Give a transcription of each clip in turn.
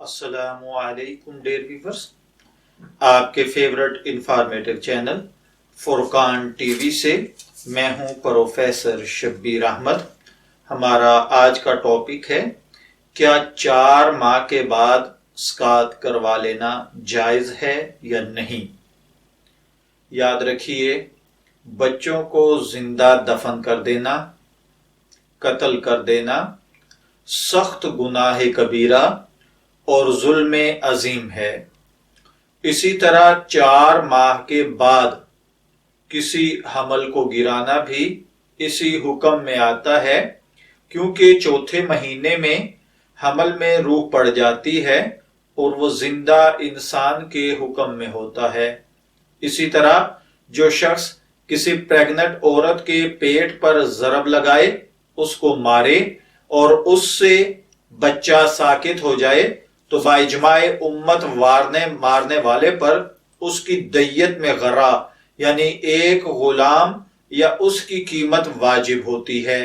السلام علیکم dear viewers, آپ کے فیورٹ انفارمیٹو چینل فرقان ٹی وی سے میں ہوں پروفیسر شبیر احمد۔ ہمارا آج کا ٹاپک ہے کیا 4 ماہ کے بعد اسقاط کروا لینا جائز ہے یا نہیں۔ یاد رکھیے، بچوں کو زندہ دفن کر دینا، قتل کر دینا سخت گناہ کبیرہ اور ظلم عظیم ہے۔ اسی طرح 4 ماہ کے بعد کسی حمل کو گرانا بھی اسی حکم میں آتا ہے، کیونکہ چوتھے مہینے میں حمل میں روح پڑ جاتی ہے اور وہ زندہ انسان کے حکم میں ہوتا ہے۔ اسی طرح جو شخص کسی پریگننٹ عورت کے پیٹ پر ضرب لگائے، اس کو مارے اور اس سے بچہ ساکت ہو جائے تو باجماع امت مارنے والے پر اس کی دیت میں غرہ یعنی ایک غلام یا اس کی قیمت واجب ہوتی ہے،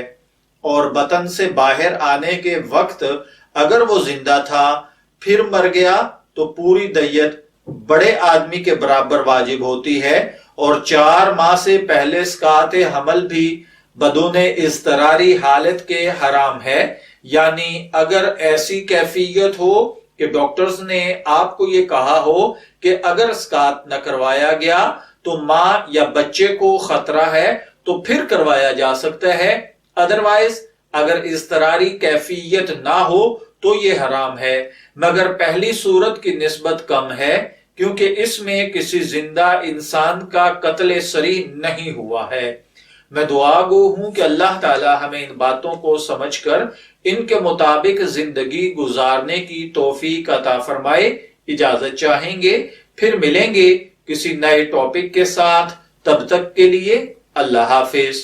اور بطن سے باہر آنے کے وقت اگر وہ زندہ تھا پھر مر گیا تو پوری دیت بڑے آدمی کے برابر واجب ہوتی ہے، اور 4 ماہ سے پہلے اسقاط حمل بھی بدون اضطراری حالت کے حرام ہے۔ یعنی اگر ایسی کیفیت ہو کہ ڈاکٹرز نے آپ کو یہ کہا ہو کہ اگر اسقاط نہ کروایا گیا تو ماں یا بچے کو خطرہ ہے تو پھر کروایا جا سکتا ہے، ادروائز اگر اضطراری کیفیت نہ ہو تو یہ حرام ہے، مگر پہلی صورت کی نسبت کم ہے کیونکہ اس میں کسی زندہ انسان کا قتل صریح نہیں ہوا ہے۔ میں دعا گو ہوں کہ اللہ تعالی ہمیں ان باتوں کو سمجھ کر ان کے مطابق زندگی گزارنے کی توفیق عطا فرمائے۔ اجازت چاہیں گے، پھر ملیں گے کسی نئے ٹاپک کے ساتھ، تب تک کے لیے اللہ حافظ۔